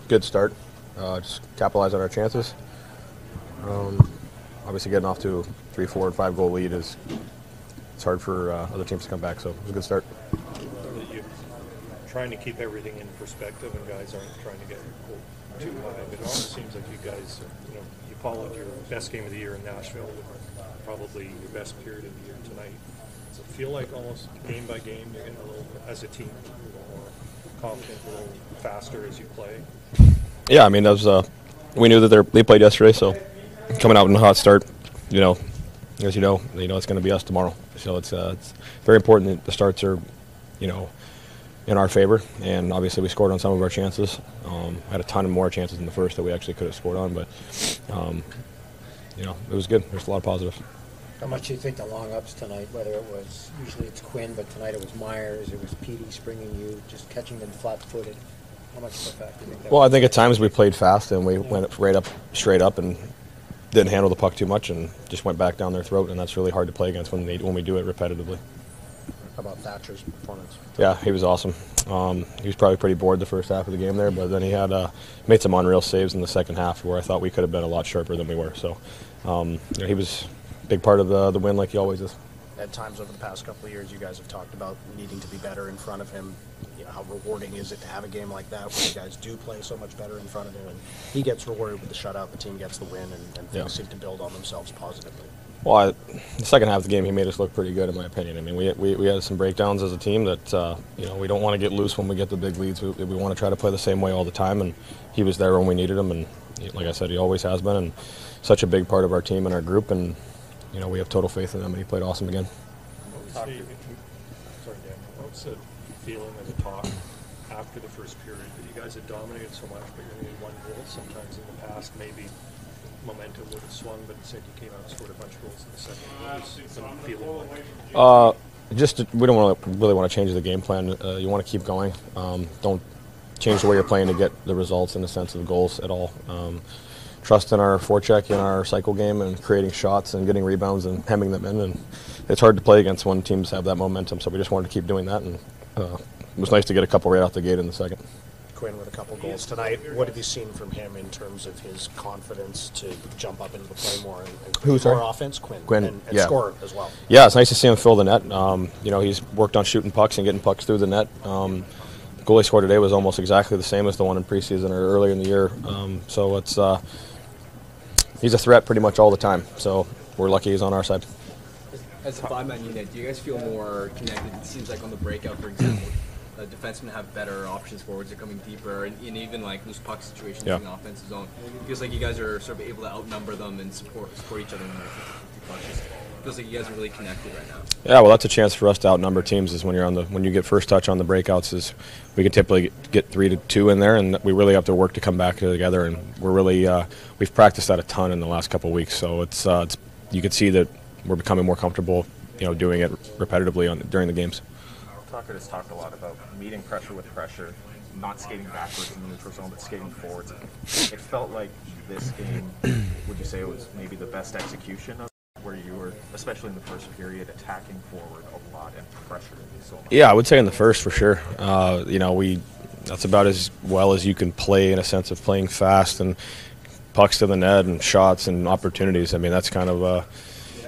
good start. Just capitalize on our chances. Obviously, getting off to a 3, 4, and 5 goal lead it's hard for other teams to come back. So it was a good start. You're trying to keep everything in perspective, and guys aren't trying to get too high. But it almost seems like you guys, you followed your best game of the year in Nashville, with probably your best period of the year tonight. Does it feel like almost game by game you're getting a little, as a team, a little more confident, a little faster as you play? Yeah, I mean, that was, we knew that they played yesterday, so coming out in a hot start, as you know, it's going to be us tomorrow. So it's very important that the starts are, in our favor. And obviously we scored on some of our chances. Had a ton more chances in the first that we actually could have scored on, but it was good. There's a lot of positives. How much do you think the long ups tonight, whether it was, usually it's Quinn, but tonight it was Myers, it was Petey springing you, just catching them flat-footed, how much of a factor do you think that was? Well, I think at times we played fast and we went straight up and didn't handle the puck too much and just went back down their throat, and that's really hard to play against when we do it repetitively. How about Thatcher's performance? Yeah, he was awesome. He was probably pretty bored the first half of the game there, but then he had made some unreal saves in the second half where I thought we could have been a lot sharper than we were. So he was a big part of the win, like he always is. At times over the past couple of years, you guys have talked about needing to be better in front of him. How rewarding is it to have a game like that where you guys do play so much better in front of him, and he gets rewarded with the shutout, the team gets the win, and things seem to build on themselves positively? Well, the second half of the game, he made us look pretty good, in my opinion. I mean, we had some breakdowns as a team that, we don't want to get loose when we get the big leads. We want to try to play the same way all the time, and he was there when we needed him, and like I said, he always has been, and such a big part of our team and our group, and, we have total faith in him, and he played awesome again. Sorry, Dan. What's the feeling as a talk after the first period? You guys had dominated so much, but you only had one goal. Sometimes in the past, maybe momentum would have swung, but instead you came out and scored a bunch of goals in the second. What was the feeling like? We don't really want to change the game plan. You want to keep going. Don't change the way you're playing to get the results in the sense of goals at all. Trust in our forecheck, in our cycle game, and creating shots and getting rebounds and hemming them in. And it's hard to play against when teams have that momentum, so we just wanted to keep doing that. And it was nice to get a couple right out the gate in the second. Quinn with a couple goals tonight. What have you seen from him in terms of his confidence to jump up into the play more and create more offense? Quinn and score as well. Yeah, it's nice to see him fill the net. He's worked on shooting pucks and getting pucks through the net. The goal he scored today was almost exactly the same as the one in preseason or earlier in the year. So it's he's a threat pretty much all the time. So we're lucky he's on our side. As a five-man unit, do you guys feel more connected? It seems like on the breakout, for example, defensemen have better options, forwards are coming deeper, and even like loose puck situations in the offensive zone. It feels like you guys are sort of able to outnumber them and support each other in their 50 punches. It feels like you guys are really connected right now. Yeah, well, that's a chance for us to outnumber teams. Is when you get first touch on the breakouts, is we can typically get 3-2 in there, and we really have to work to come back together. And we're really we've practiced that a ton in the last couple of weeks, so it's you can see that we're becoming more comfortable, doing it repetitively during the games. Tocchet has talked a lot about meeting pressure with pressure, not skating backwards in the neutral zone, but skating forwards. It felt like this game, would you say it was maybe the best execution of where you were, especially in the first period, attacking forward a lot and pressuring so much? Yeah, I would say in the first for sure. That's about as well as you can play in a sense of playing fast and pucks to the net and shots and opportunities. I mean, that's kind of,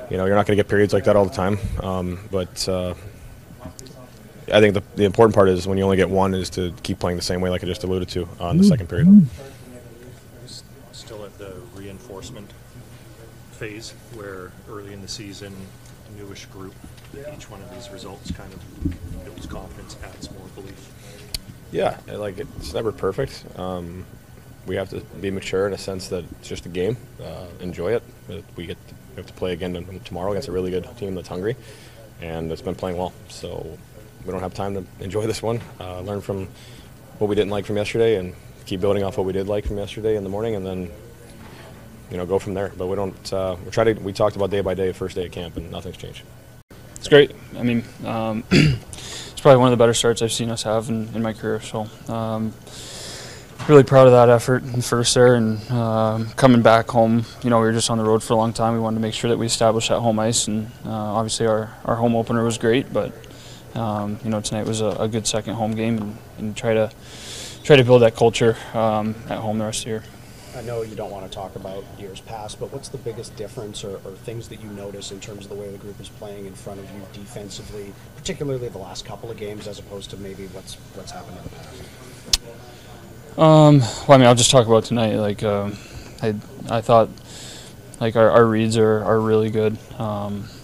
you're not going to get periods like that all the time. But I think the important part is when you only get one is to keep playing the same way like I just alluded to on the second period. Still at the reinforcement phase where early in the season, a newish group, each one of these results kind of builds confidence, adds more belief. Yeah, it's never perfect. We have to be mature in a sense that it's just a game. Enjoy it. We have to play again tomorrow against a really good team that's hungry, and it's been playing well. So we don't have time to enjoy this one. Learn from what we didn't like from yesterday, and keep building off what we did like from yesterday in the morning, and then go from there. But we don't. We talked about day by day, first day of camp, and nothing's changed. It's great. I mean, it's probably one of the better starts I've seen us have in my career. So really proud of that effort in first there, and coming back home. We were just on the road for a long time. We wanted to make sure that we established that home ice, and obviously our home opener was great, but tonight was a good second home game, and try to try to build that culture at home the rest of the year. I know you don't want to talk about years past, but what's the biggest difference or things that you notice in terms of the way the group is playing in front of you defensively, particularly the last couple of games, as opposed to maybe what's happened in the past? Well, I mean, I'll just talk about tonight. Like, I thought, like, our reads are really good.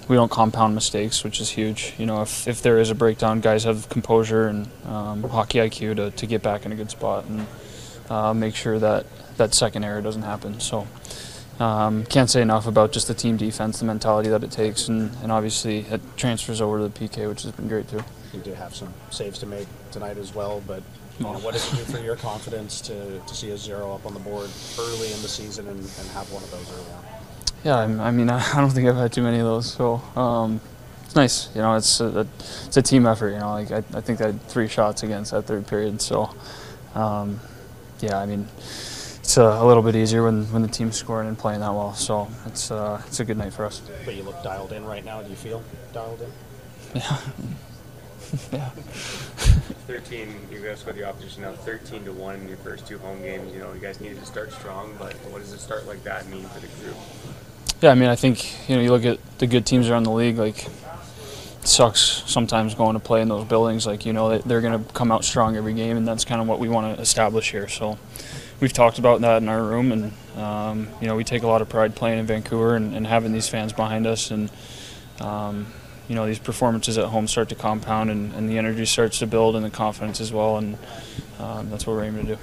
We don't compound mistakes, which is huge. You know, if there is a breakdown, guys have composure and hockey IQ to get back in a good spot and make sure that second error doesn't happen. So can't say enough about just the team defense, the mentality that it takes, and obviously it transfers over to the PK, which has been great too. You did have some saves to make tonight as well, but you know, what does it do for your confidence to see a 0 up on the board early in the season and have one of those early on? Yeah, I mean, I don't think I've had too many of those, so it's nice. You know, it's a team effort. You know, like I think I had 3 shots against that third period, so yeah, I mean, it's a little bit easier when the team's scoring and playing that well. So it's a good night for us. But you look dialed in right now. Do you feel dialed in? Yeah. Yeah. 13, you guys got the opposition now 13-1 in your first 2 home games. You know, you guys needed to start strong, but what does a start like that mean for the group? Yeah, I mean, I think, you know, you look at the good teams around the league, like, it sucks sometimes going to play in those buildings. Like, you know, they're going to come out strong every game, and that's kind of what we want to establish here. So we've talked about that in our room, and, you know, we take a lot of pride playing in Vancouver and having these fans behind us. And, you know, these performances at home start to compound, and the energy starts to build, and the confidence as well, and that's what we're aiming to do.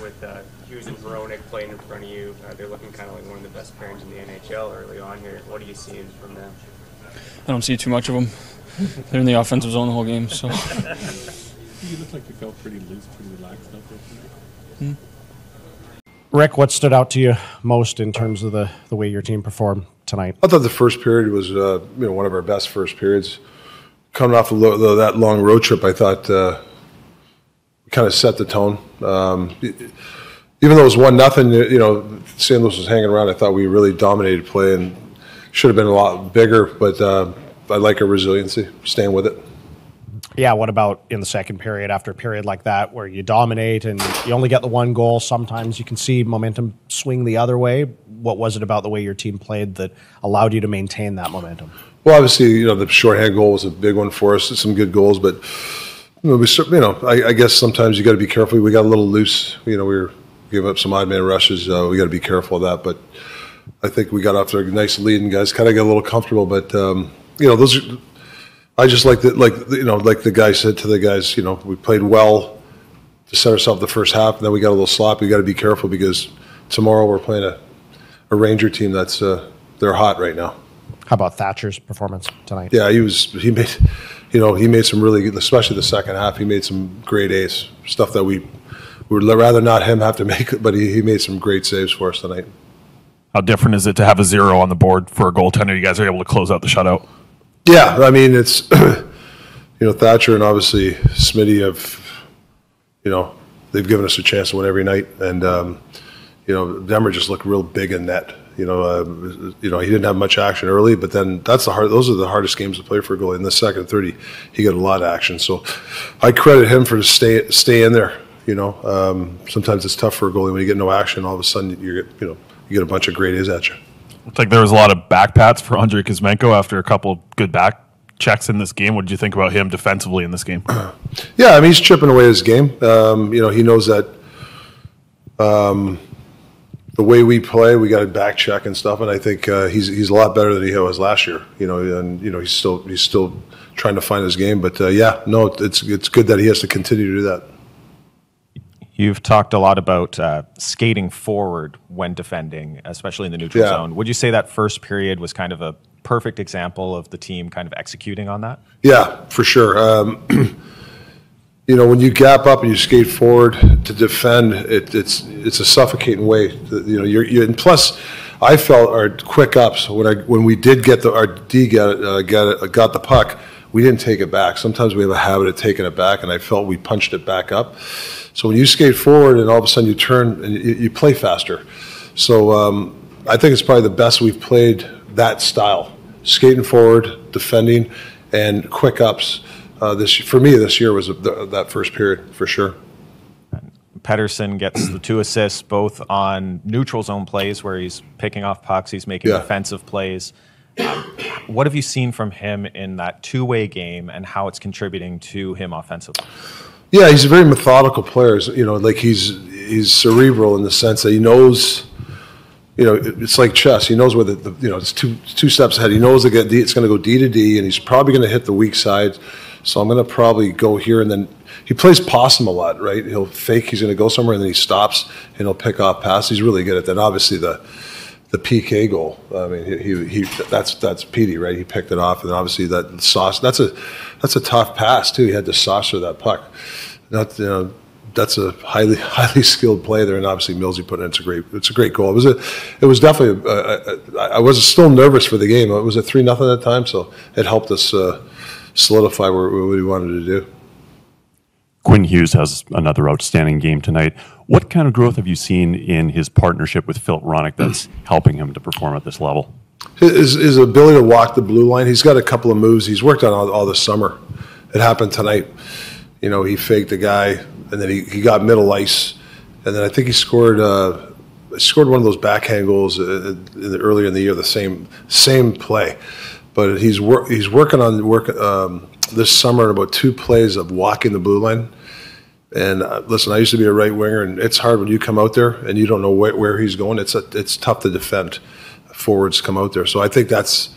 With Hughes and Veronic playing in front of you, they're looking kind of like one of the best pairings in the NHL early on here. What are you seeing from them? I don't see too much of them. They're in the offensive zone the whole game. So. You look like you felt pretty loose, pretty relaxed out there tonight. Rick, what stood out to you most in terms of the way your team performed tonight? I thought the first period was one of our best first periods. Coming off that long road trip, I thought we kind of set the tone. Even though it was 1-0, you know, St. Louis was hanging around. I thought we really dominated play and should have been a lot bigger. But I like our resiliency, staying with it. Yeah, what about in the second period, after a period like that where you dominate and you only get the 1 goal? Sometimes you can see momentum swing the other way. What was it about the way your team played that allowed you to maintain that momentum? Well, obviously, you know, the shorthand goal was a big one for us. Some good goals, but I guess sometimes you got to be careful. We got a little loose. You know, we were giving up some odd man rushes. We got to be careful of that. But I think we got off to a nice lead, and guys kind of got a little comfortable. But you know, those are. I just like the guy said to the guys, you know, we played well to set ourselves the first half, and then we got a little sloppy. We got to be careful because tomorrow we're playing a Ranger team that's they're hot right now. How about Thatcher's performance tonight? Yeah, he made some really good, especially the second half. He made some great A's stuff that we would rather not him have to make, but he made some great saves for us tonight. How different is it to have a 0 on the board for a goaltender? You guys are able to close out the shutout. Yeah, I mean, it's, you know, Thatcher and obviously Smitty have, you know, they've given us a chance to win every night. And, you know, Demmer just looked real big in net. You know, he didn't have much action early, but then those are the hardest games to play for a goalie. In the second 30, he got a lot of action. So I credit him for stay in there. You know, sometimes it's tough for a goalie when you get no action. All of a sudden, you get a bunch of great A's at you. Looks like there was a lot of back pats for Andrei Kuzmenko after a couple good back checks in this game. What did you think about him defensively in this game? Yeah, I mean, he's chipping away his game. You know, he knows that the way we play, we got to back check and stuff, and I think he's a lot better than he was last year. You know, and you know he's still trying to find his game. But yeah, no, it's good that he has to continue to do that. You've talked a lot about skating forward when defending, especially in the neutral zone. Would you say that first period was kind of a perfect example of the team kind of executing on that? Yeah, for sure. You know, when you gap up and you skate forward to defend, it's a suffocating way. You know, and plus, I felt our quick ups when we did get our D got the puck, we didn't take it back. Sometimes we have a habit of taking it back, and I felt we punched it back up. So when you skate forward and all of a sudden you turn and you play faster. So I think it's probably the best we've played that style, skating forward, defending, and quick ups. For me this year was that first period for sure. Pettersson gets the 2 assists, both on neutral zone plays where he's picking off pucks, he's making defensive plays. What have you seen from him in that two-way game and how it's contributing to him offensively? Yeah, he's a very methodical player. You know, like he's cerebral in the sense that he knows. You know, it's like chess. He knows where it's two steps ahead. He knows it's going to go D to D, and he's probably going to hit the weak side. So I'm going to probably go here, and then he plays possum a lot, right? He'll fake he's going to go somewhere, and then he stops and he'll pick off passes. He's really good at that. Obviously, the PK goal. I mean, that's Petey, right? He picked it off, and obviously that sauce. That's a tough pass too. He had to saucer that puck. That's a highly skilled play there, and obviously Millsy put it in. It's a great goal. It was definitely. I was still nervous for the game. It was a 3-0 at the time, so it helped us solidify what we wanted to do. Quinn Hughes has another outstanding game tonight. What kind of growth have you seen in his partnership with Phil Ronick that's helping him to perform at this level? His ability to walk the blue line. He's got a couple of moves he's worked on all this summer. It happened tonight. You know, he faked a guy, and then he got middle ice, and then I think he scored one of those backhand goals earlier in the year, the same play. But he's working on this summer about 2 plays of walking the blue line. And listen, I used to be a right winger, and it's hard when you come out there and you don't know where he's going. It's tough to defend. Forwards come out there, so I think that's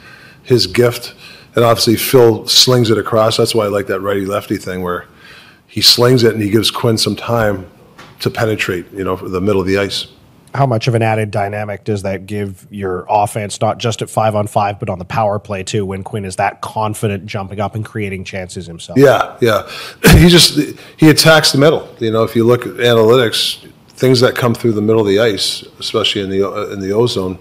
his gift. And obviously, Phil slings it across. That's why I like that righty-lefty thing where he slings it and he gives Quinn some time to penetrate, the middle of the ice. How much of an added dynamic does that give your offense, not just at 5-on-5, but on the power play too, when Quinn is that confident jumping up and creating chances himself? Yeah. He attacks the middle. If you look at analytics, things that come through the middle of the ice, especially in the ozone,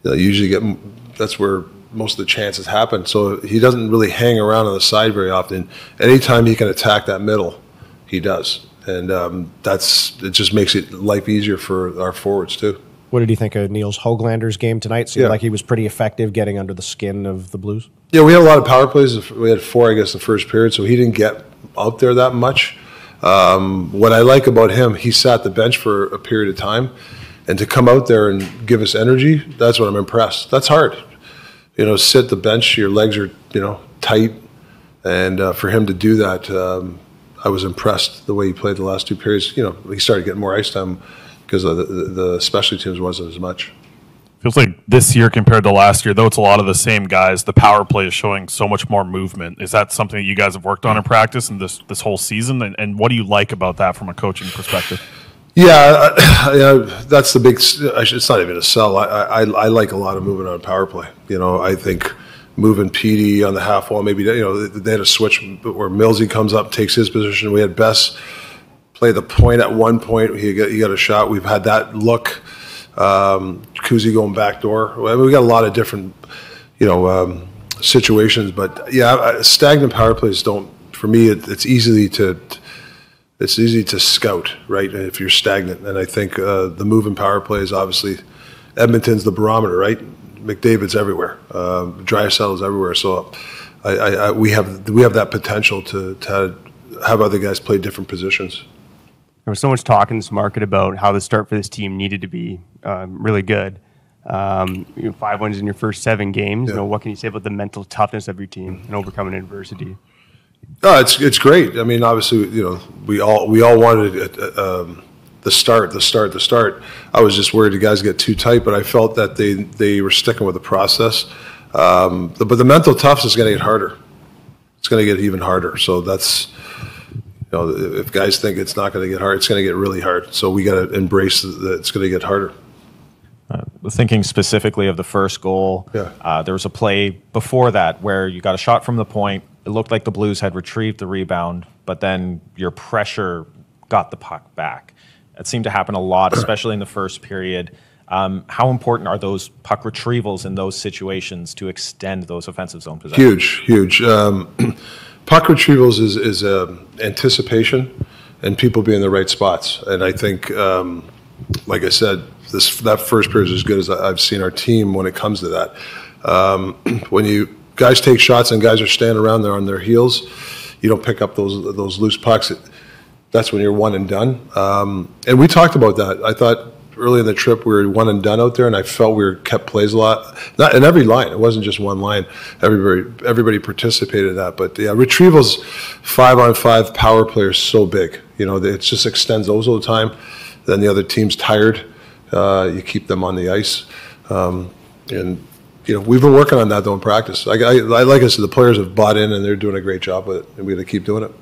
usually that's where most of the chances happen. So he doesn't really hang around on the side very often. Anytime he can attack that middle, he does. And it just makes life easier for our forwards too. What did you think of Niels Hoaglander's game tonight? Seemed like he was pretty effective getting under the skin of the Blues. Yeah, we had a lot of power plays. We had 4, I guess, the first period, so he didn't get out there that much. What I like about him, he sat the bench for a period of time, and to come out there and give us energy, that's what I'm impressed. That's hard. Sit the bench, your legs are, tight, and for him to do that, I was impressed the way he played the last 2 periods. He started getting more ice time because the specialty teams wasn't as much. Feels like this year compared to last year, though it's a lot of the same guys, the power play is showing so much more movement. Is that something that you guys have worked on in practice and this whole season? And what do you like about that from a coaching perspective? Yeah, that's the big. It's not even a sell. I like a lot of movement on power play. I think moving Petey on the half wall, maybe they had a switch where Millsy comes up, takes his position. We had Bess play the point at one point. He got a shot. We've had that look. Kuzi going back door. We got a lot of different, situations. But yeah, stagnant power plays don't. For me, it's easy to scout, right? If you're stagnant, and I think the moving power play is obviously Edmonton's the barometer, right? McDavid's everywhere, Drysaddle's everywhere. So we have that potential to have other guys play different positions. There was so much talk in this market about how the start for this team needed to be really good. 5 wins in your first 7 games. Yeah. What can you say about the mental toughness of your team and overcoming adversity? No, it's great. I mean, obviously, we all wanted the start. I was just worried the guys get too tight, but I felt that they were sticking with the process. But the mental toughness is going to get harder. It's going to get even harder. So that's, if guys think it's not going to get hard, it's going to get really hard. So we got to embrace that it's going to get harder. Thinking specifically of the first goal, there was a play before that where you got a shot from the point. It looked like the Blues had retrieved the rebound, but then your pressure got the puck back. It seemed to happen a lot, especially in the first period. How important are those puck retrievals in those situations to extend those offensive zone possessions? Huge. Puck retrievals is anticipation and people being in the right spots. And I think, like I said, that first period is as good as I've seen our team when it comes to that. When guys take shots and guys are standing around there on their heels, you don't pick up those loose pucks. that's when you're one and done. And we talked about that. I thought early in the trip we were one and done out there, and I felt we were kept plays a lot. Not in every line. It wasn't just one line. Everybody participated in that. But yeah, retrievals 5-on-5 power play are so big. You know, it just extends those all the time. Then the other team's tired. You keep them on the ice. And you know, we've been working on that though in practice. Like I said, the players have bought in and they're doing a great job with it, and we're going to keep doing it.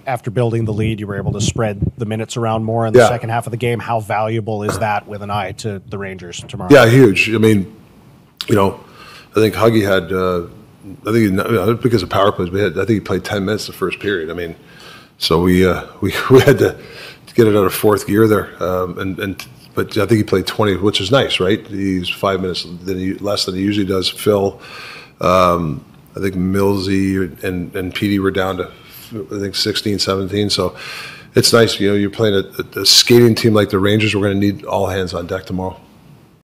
After building the lead, you were able to spread the minutes around more in the second half of the game. How valuable is that with an eye to the Rangers tomorrow? Yeah, huge. I mean, you know, I think Huggy had, because of power plays, I think he played 10 minutes the first period. I mean, so we had to get it out of fourth gear there, but I think he played 20, which is nice, right? He's 5 minutes less than he usually does. Phil, I think Millsy and Petey were down to, I think 16, 17. So it's nice, you know, you're playing a skating team like the Rangers. We're going to need all hands on deck tomorrow.